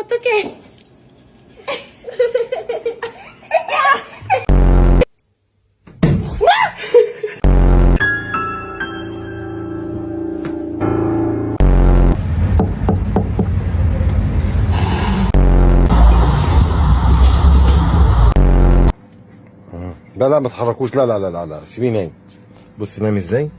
어떡해. لا لا ما تحركوش، لا لا لا لا لا، سيبيه نايم. بص نايم ازاي.